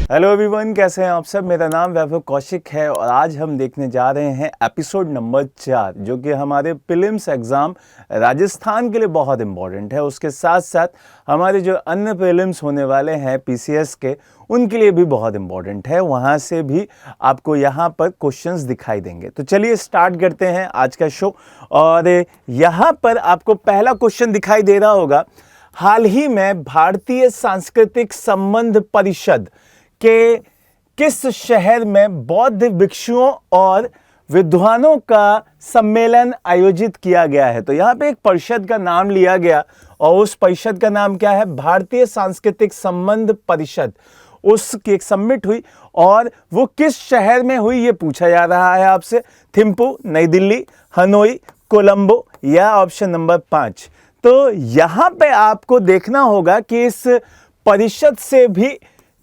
Hello everyone, कैसे हैं आप सब। मेरा नाम वैभव कौशिक है और आज हम देखने जा रहे हैं एपिसोड नंबर 4, जो कि हमारे प्रीलिम्स एग्ज़ाम राजस्थान के लिए बहुत इंपॉर्टेंट है। उसके साथ साथ हमारे जो अन्य प्रीलिम्स होने वाले हैं पीसीएस के, उनके लिए भी बहुत इंपॉर्टेंट है। वहाँ से भी आपको यहाँ पर क्वेश्चंस दिखाई देंगे। तो चलिए स्टार्ट करते हैं आज का शो। और यहाँ पर आपको पहला क्वेश्चन दिखाई दे रहा होगा। हाल ही में भारतीय सांस्कृतिक संबंध परिषद के किस शहर में बौद्ध भिक्षुओं और विद्वानों का सम्मेलन आयोजित किया गया है। तो यहाँ पे एक परिषद का नाम लिया गया और उस परिषद का नाम क्या है? भारतीय सांस्कृतिक संबंध परिषद। उसकी एक समिट हुई और वो किस शहर में हुई ये पूछा जा रहा है आपसे। थिम्पू, नई दिल्ली, हनोई, कोलंबो या ऑप्शन नंबर 5। तो यहाँ पे आपको देखना होगा कि इस परिषद से भी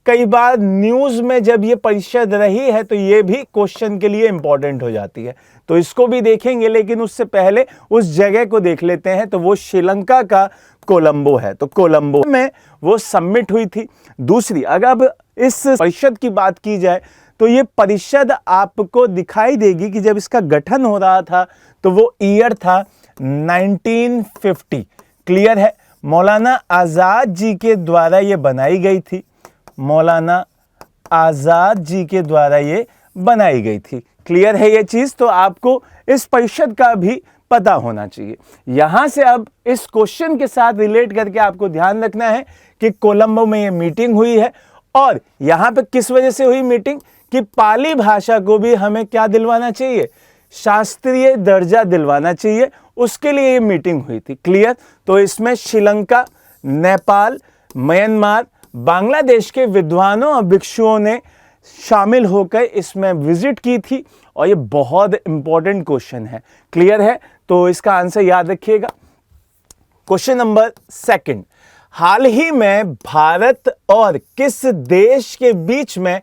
कई बार न्यूज़ में जब ये परिषद रही है तो ये भी क्वेश्चन के लिए इंपॉर्टेंट हो जाती है। तो इसको भी देखेंगे, लेकिन उससे पहले उस जगह को देख लेते हैं। तो वो श्रीलंका का कोलंबो है। तो कोलंबो में वो समिट हुई थी। दूसरी, अगर अब इस परिषद की बात की जाए तो ये परिषद आपको दिखाई देगी कि जब इसका गठन हो रहा था तो वो ईयर था 1950। क्लियर है? मौलाना आज़ाद जी के द्वारा ये बनाई गई थी। मौलाना आज़ाद जी के द्वारा ये बनाई गई थी। क्लियर है ये चीज़? तो आपको इस परिषद का भी पता होना चाहिए। यहां से अब इस क्वेश्चन के साथ रिलेट करके आपको ध्यान रखना है कि कोलंबो में ये मीटिंग हुई है और यहां पे किस वजह से हुई मीटिंग कि पाली भाषा को भी हमें क्या दिलवाना चाहिए? शास्त्रीय दर्जा दिलवाना चाहिए। उसके लिए ये मीटिंग हुई थी। क्लियर? तो इसमें श्रीलंका, नेपाल, म्यांमार, बांग्लादेश के विद्वानों और भिक्षुओं ने शामिल होकर इसमें विजिट की थी और ये बहुत इंपॉर्टेंट क्वेश्चन है। क्लियर है? तो इसका आंसर याद रखिएगा। क्वेश्चन नंबर 2, हाल ही में भारत और किस देश के बीच में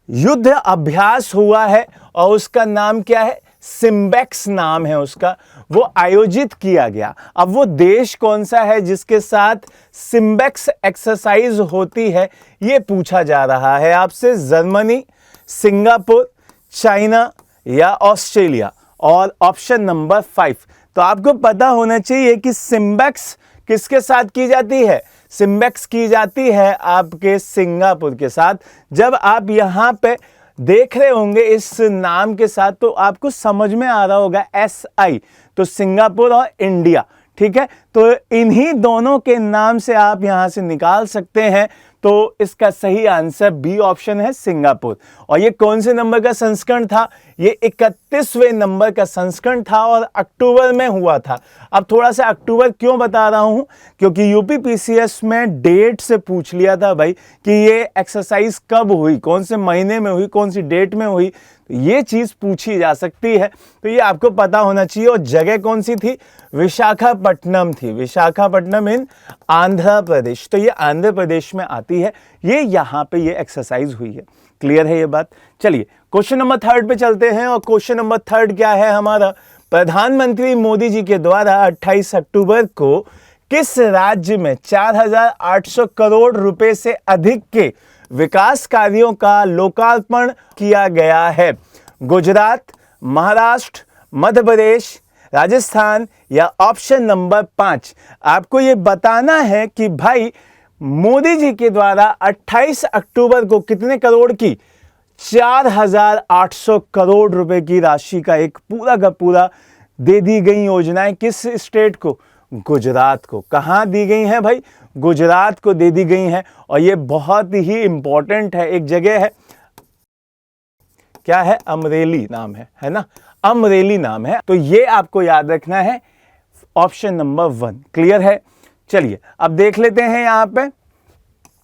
युद्ध अभ्यास हुआ है और उसका नाम क्या है? सिम्बेक्स नाम है उसका। वो आयोजित किया गया। अब वो देश कौन सा है जिसके साथ सिम्बेक्स एक्सरसाइज होती है, ये पूछा जा रहा है आपसे। जर्मनी, सिंगापुर, चाइना या ऑस्ट्रेलिया। और ऑप्शन नंबर 5। तो आपको पता होना चाहिए कि सिम्बेक्स किसके साथ की जाती है? सिम्बेक्स की जाती है आपके सिंगापुर के साथ। जब आप यहाँ पे देख रहे होंगे इस नाम के साथ तो आपको समझ में आ रहा होगा SI, तो सिंगापुर और इंडिया। ठीक है? तो इन्हीं दोनों के नाम से आप यहां से निकाल सकते हैं। तो इसका सही आंसर बी ऑप्शन है, सिंगापुर। और ये कौन से नंबर का संस्करण था? ये 31वें नंबर का संस्करण था और अक्टूबर में हुआ था। अब थोड़ा सा अक्टूबर क्यों बता रहा हूं? क्योंकि यूपी पीसीएस में डेट से पूछ लिया था भाई कि ये एक्सरसाइज कब हुई, कौन से महीने में हुई, कौन सी डेट में हुई। तो ये चीज पूछी जा सकती है। तो ये आपको पता होना चाहिए। और जगह कौन सी थी? विशाखापट्टनम थी। विशाखापट्टनम इन आंध्र प्रदेश। तो ये आंध्र प्रदेश में आती है। ये यहाँ पे ये एक्सरसाइज हुई है। क्लियर है ये बात? चलिए क्वेश्चन नंबर 3 पे चलते हैं। और क्वेश्चन नंबर 3 क्या है हमारा? प्रधानमंत्री मोदी जी के द्वारा 28 अक्टूबर को किस राज्य में 4800 करोड़ रुपए से अधिक के विकास कार्यों का लोकार्पण किया गया है? गुजरात, महाराष्ट्र, मध्य प्रदेश, राजस्थान या ऑप्शन नंबर 5। आपको ये बताना है कि भाई मोदी जी के द्वारा 28 अक्टूबर को कितने करोड़ की? 4800 करोड़ रुपए की राशि का एक पूरा का पूरा दे दी गई योजनाएं किस स्टेट को? गुजरात को। कहां दी गई हैं भाई? गुजरात को दे दी गई हैं। और ये बहुत ही इंपॉर्टेंट है। एक जगह है, क्या है? अमरेली नाम है ना? अमरेली नाम है। तो ये आपको याद रखना है, ऑप्शन नंबर 1। क्लियर है? चलिए अब देख लेते हैं। यहां पे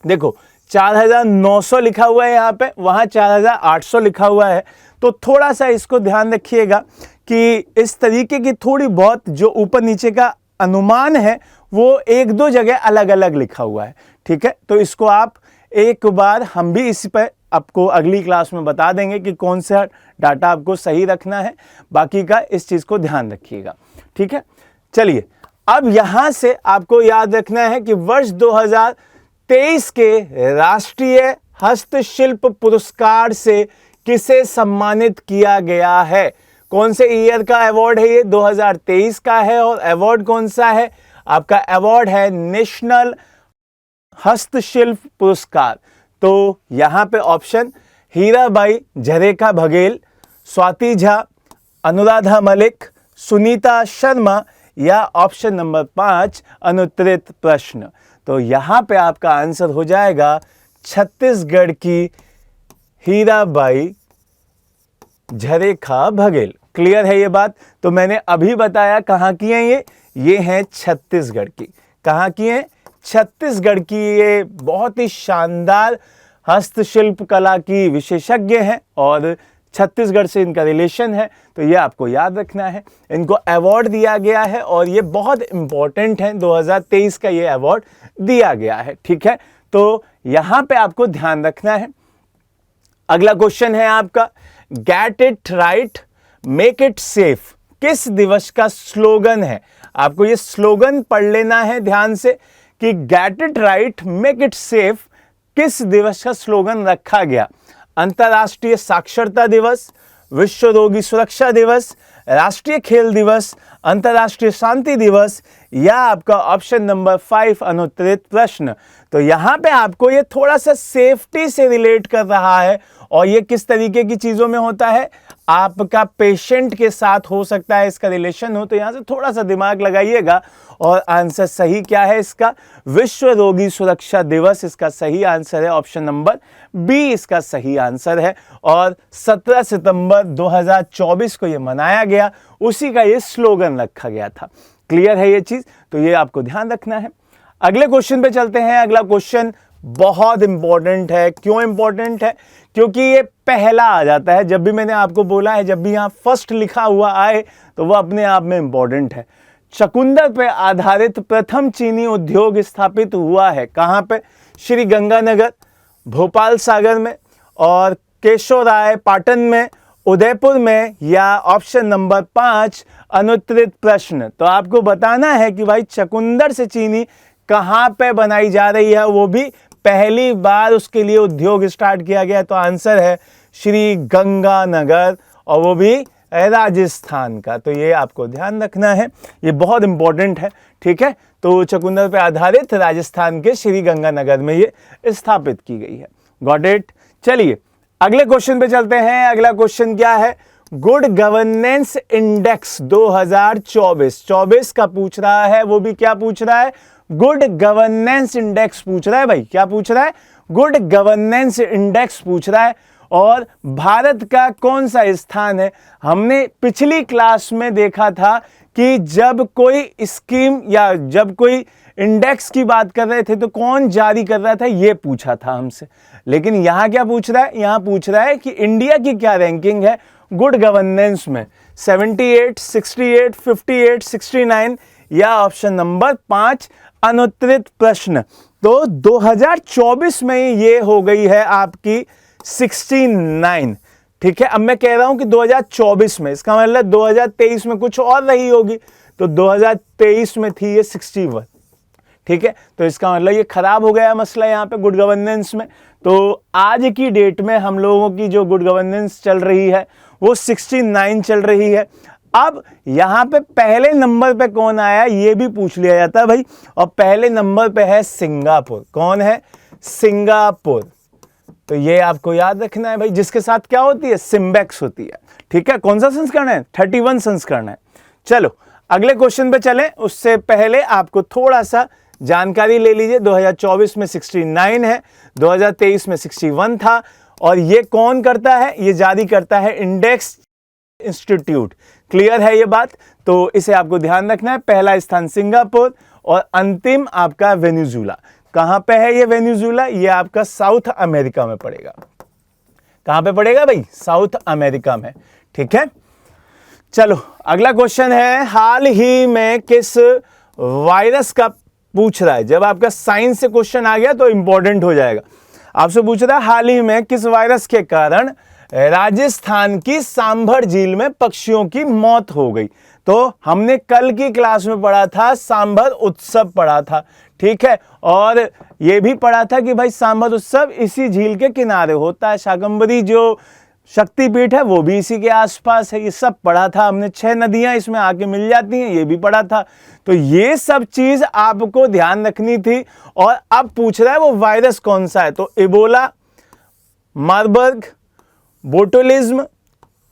देखो 4900 लिखा हुआ है, यहां पे वहां 4800 लिखा हुआ है। तो थोड़ा सा इसको ध्यान रखिएगा कि इस तरीके की थोड़ी बहुत जो ऊपर नीचे का अनुमान है वो 1-2 जगह अलग अलग लिखा हुआ है। ठीक है? तो इसको आप एक बार, हम भी इस पर आपको अगली क्लास में बता देंगे कि कौन सा डाटा आपको सही रखना है। बाकी का इस चीज को ध्यान रखिएगा। ठीक है? चलिए अब यहां से आपको याद रखना है कि वर्ष 2023 के राष्ट्रीय हस्तशिल्प पुरस्कार से किसे सम्मानित किया गया है? कौन से ईयर का अवार्ड है ये? 2023 का है। और अवार्ड कौन सा है? आपका अवार्ड है नेशनल हस्तशिल्प पुरस्कार। तो यहां पे ऑप्शन हीराबाई झरेखा बघेल, स्वाति झा, अनुराधा मलिक, सुनीता शर्मा या ऑप्शन नंबर 5 अनुत्तरित प्रश्न। तो यहां पे आपका आंसर हो जाएगा छत्तीसगढ़ की हीराबाई झरेखा बघेल। क्लियर है ये बात? तो मैंने अभी बताया कहाँ की हैं ये हैं छत्तीसगढ़ की। कहाँ की हैं? छत्तीसगढ़ की। ये बहुत ही शानदार हस्तशिल्प कला की विशेषज्ञ हैं और छत्तीसगढ़ से इनका रिलेशन है, तो ये आपको याद रखना है। इनको अवार्ड दिया गया है और ये बहुत इंपॉर्टेंट है, 2023 का ये अवार्ड दिया गया है। ठीक है, तो यहां पे आपको ध्यान रखना है। अगला क्वेश्चन है आपका, get it right make it safe किस दिवस का स्लोगन है? आपको ये स्लोगन पढ़ लेना है ध्यान से कि get it right make it safe किस दिवस का स्लोगन रखा गया? अंतर्राष्ट्रीय साक्षरता दिवस, विश्व रोगी सुरक्षा दिवस, राष्ट्रीय खेल दिवस, अंतर्राष्ट्रीय शांति दिवस या आपका ऑप्शन नंबर 5 अनुत्तरित प्रश्न। तो यहां पे आपको ये थोड़ा सा सेफ्टी से रिलेट कर रहा है और ये किस तरीके की चीजों में होता है? आपका पेशेंट के साथ हो सकता है इसका रिलेशन हो, तो यहां से थोड़ा सा दिमाग लगाइएगा। और आंसर सही क्या है इसका? विश्व रोगी सुरक्षा दिवस इसका सही आंसर है। ऑप्शन नंबर बी इसका सही आंसर है। और 17 सितंबर 2024 को यह मनाया गया, उसी का ये स्लोगन रखा गया था। क्लियर है ये चीज? तो ये आपको ध्यान रखना है। अगले क्वेश्चन पे चलते हैं। अगला क्वेश्चन बहुत इंपॉर्टेंट है। क्यों इंपॉर्टेंट है? क्योंकि ये पहला आ जाता है। जब भी मैंने आपको बोला है, जब भी यहां फर्स्ट लिखा हुआ आए तो वह अपने आप में इंपॉर्टेंट है। चुकंदर पे आधारित प्रथम चीनी उद्योग स्थापित हुआ है कहां पे? श्री गंगानगर, भोपाल सागर में और केशोराय पाटन में, उदयपुर में या ऑप्शन नंबर 5 अनुत्तरित प्रश्न। तो आपको बताना है कि भाई चुकंदर से चीनी कहां पे बनाई जा रही है, वो भी पहली बार उसके लिए उद्योग स्टार्ट किया गया। तो आंसर है श्री गंगानगर और वो भी राजस्थान का। तो ये आपको ध्यान रखना है, ये बहुत इंपॉर्टेंट है। ठीक है, तो चुकंदर पे आधारित राजस्थान के श्री गंगानगर में ये स्थापित की गई है। Got it? चलिए अगले क्वेश्चन पे चलते हैं। अगला क्वेश्चन क्या है? गुड गवर्नेंस इंडेक्स 2024 का पूछ रहा है। वो भी क्या पूछ रहा है? गुड गवर्नेंस इंडेक्स पूछ रहा है भाई। क्या पूछ रहा है? गुड गवर्नेंस इंडेक्स पूछ रहा है। और भारत का कौन सा स्थान है? हमने पिछली क्लास में देखा था कि जब कोई स्कीम या जब कोई इंडेक्स की बात कर रहे थे तो कौन जारी कर रहा था, ये पूछा था हमसे। लेकिन यहां क्या पूछ रहा है? यहां पूछ रहा है कि इंडिया की क्या रैंकिंग है गुड गवर्नेंस में, 78, 68, 58, 69 या ऑप्शन नंबर 5 अनुत्तरित प्रश्न। तो 2024 में ये हो गई है आपकी 69। ठीक है, अब मैं कह रहा हूं कि 2024 में, इसका मतलब 2023 में कुछ और रही होगी, तो 2023 में थी ये 61। ठीक है, तो इसका मतलब ये खराब हो गया मसला यहाँ पे गुड गवर्नेंस में। तो आज की डेट में हम लोगों की जो गुड गवर्नेंस चल रही है वो 69 चल रही है। अब यहां पे पहले नंबर पे कौन आया ये भी पूछ लिया जाता है भाई, और पहले नंबर पे है सिंगापुर। कौन है? सिंगापुर। तो ये आपको याद रखना है भाई, जिसके साथ क्या होती है? सिम्बेक्स होती है। ठीक है, कौन सा संस्करण है? 31 संस्करण है। चलो अगले क्वेश्चन पे चलें, उससे पहले आपको थोड़ा सा जानकारी ले लीजिए। 2024 में 69 है, 2023 में 61 था। और ये कौन करता है? ये जारी करता है इंडेक्स इंस्टीट्यूट। क्लियर है ये बात? तो इसे आपको ध्यान रखना है। पहला स्थान सिंगापुर और अंतिम आपका वेनेजुएला। कहां पे है ये वेनेजुएला? ये आपका साउथ अमेरिका में पड़ेगा। कहां पे पड़ेगा भाई? साउथ अमेरिका में। ठीक है, चलो अगला क्वेश्चन है, हाल ही में किस वायरस का पूछ रहा है। जब आपका साइंस से क्वेश्चन आ गया तो इंपॉर्टेंट हो जाएगा। आपसे पूछ रहा है हाल ही में किस वायरस के कारण राजस्थान की सांभर झील में पक्षियों की मौत हो गई। तो हमने कल की क्लास में पढ़ा था, सांभर उत्सव पढ़ा था, ठीक है, और ये भी पढ़ा था कि भाई सांभर उत्सव इसी झील के किनारे होता है। शाकंभरी जो शक्तिपीठ है वो भी इसी के आसपास है। ये सब पढ़ा था हमने, 6 नदियां इसमें आके मिल जाती हैं, ये भी पढ़ा था। तो ये सब चीज आपको ध्यान रखनी थी। और अब पूछ रहा है वो वायरस कौन सा है, तो Ebola, Marburg, botulism,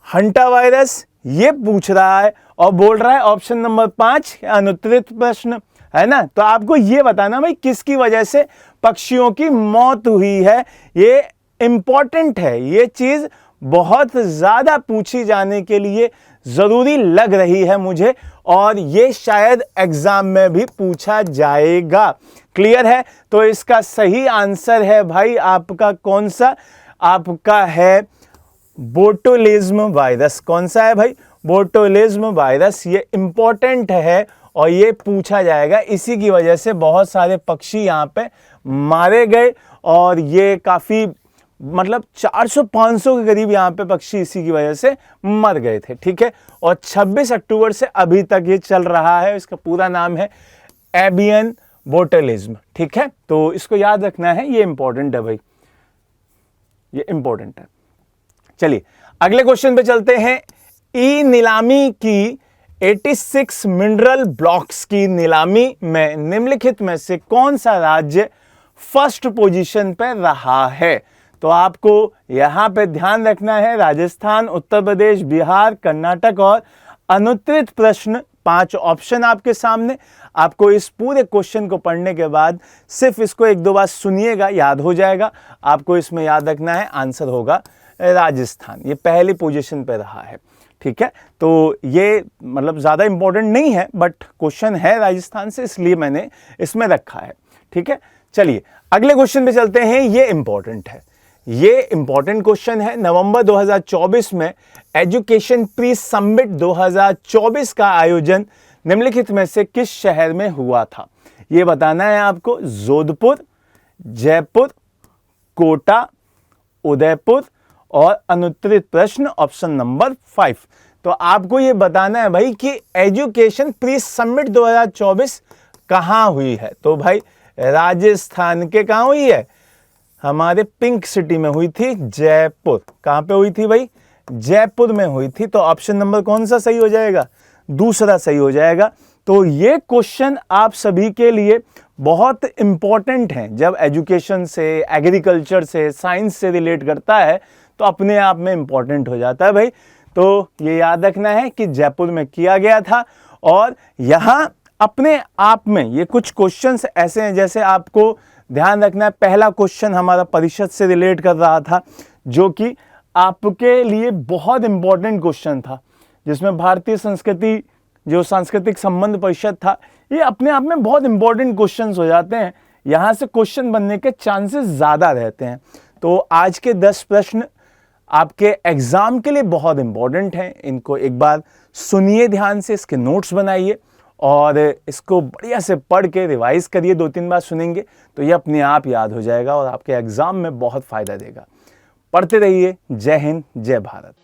hanta virus, ये पूछ रहा है और बोल रहा है ऑप्शन नंबर 5 अनुत्तरित प्रश्न, है ना। तो आपको ये बताना भाई किसकी वजह से पक्षियों की मौत हुई है। ये इंपॉर्टेंट है, ये चीज बहुत ज्यादा पूछी जाने के लिए जरूरी लग रही है मुझे, और ये शायद एग्जाम में भी पूछा जाएगा। क्लियर है। तो इसका सही आंसर है भाई आपका कौन सा, आपका है बोटुलिज्म वायरस। कौन सा है भाई, बोटुलिज्म वायरस। ये इंपॉर्टेंट है और ये पूछा जाएगा। इसी की वजह से बहुत सारे पक्षी यहाँ पे मारे गए और ये काफी मतलब 400-500 के करीब यहाँ पे पक्षी इसी की वजह से मर गए थे, ठीक है। और 26 अक्टूबर से अभी तक ये चल रहा है। इसका पूरा नाम है एवियन बोटुलिज्म, ठीक है। तो इसको याद रखना है, ये इंपॉर्टेंट है भाई, ये इंपॉर्टेंट है। चलिए अगले क्वेश्चन पे चलते हैं। ई नीलामी की 86 मिनरल ब्लॉक्स की नीलामी में निम्नलिखित में से कौन सा राज्य फर्स्ट पोजीशन पे रहा है। तो आपको यहां पे ध्यान रखना है राजस्थान, उत्तर प्रदेश, बिहार, कर्नाटक और अनुत्तरित प्रश्न। 5 ऑप्शन आपके सामने। आपको इस पूरे क्वेश्चन को पढ़ने के बाद सिर्फ इसको 1-2 बार सुनिएगा, याद हो जाएगा। आपको इसमें याद रखना है आंसर होगा राजस्थान, ये पहली पोजीशन पे रहा है, ठीक है। तो ये मतलब ज्यादा इंपॉर्टेंट नहीं है, बट क्वेश्चन है राजस्थान से, इसलिए मैंने इसमें रखा है, ठीक है। चलिए अगले क्वेश्चन पे चलते हैं। ये इंपॉर्टेंट है, ये इंपॉर्टेंट क्वेश्चन है। नवंबर 2024 में एजुकेशन प्री समिट 2024 का आयोजन निम्नलिखित में से किस शहर में हुआ था। ये बताना है आपको। जोधपुर, जयपुर, कोटा, उदयपुर और अनुत्तरित प्रश्न ऑप्शन नंबर 5। तो आपको ये बताना है भाई कि एजुकेशन प्री समिट 2024 कहां हुई है। तो भाई राजस्थान के कहां हुई है, हमारे पिंक सिटी में हुई थी, जयपुर। कहां पे हुई थी भाई, जयपुर में हुई थी। तो ऑप्शन नंबर कौन सा सही हो जाएगा, दूसरा सही हो जाएगा। तो ये क्वेश्चन आप सभी के लिए बहुत इंपॉर्टेंट है। जब एजुकेशन से, एग्रीकल्चर से, साइंस से रिलेट करता है तो अपने आप में इंपॉर्टेंट हो जाता है भाई। तो ये याद रखना है कि जयपुर में किया गया था। और यहां अपने आप में ये कुछ क्वेश्चंस ऐसे हैं, जैसे आपको ध्यान रखना है, पहला क्वेश्चन हमारा परिषद से रिलेट कर रहा था, जो कि आपके लिए बहुत इंपॉर्टेंट क्वेश्चन था, जिसमें भारतीय संस्कृति, जो सांस्कृतिक संबंध परिषद था, ये अपने आप में बहुत इंपॉर्टेंट क्वेश्चंस हो जाते हैं। यहां से क्वेश्चन बनने के चांसेस ज्यादा रहते हैं। तो आज के 10 प्रश्न आपके एग्जाम के लिए बहुत इंपॉर्टेंट हैं। इनको एक बार सुनिए ध्यान से, इसके नोट्स बनाइए और इसको बढ़िया से पढ़ के रिवाइज करिए। 2-3 बार सुनेंगे तो ये अपने आप याद हो जाएगा और आपके एग्जाम में बहुत फायदा देगा। पढ़ते रहिए। जय हिंद, जय भारत।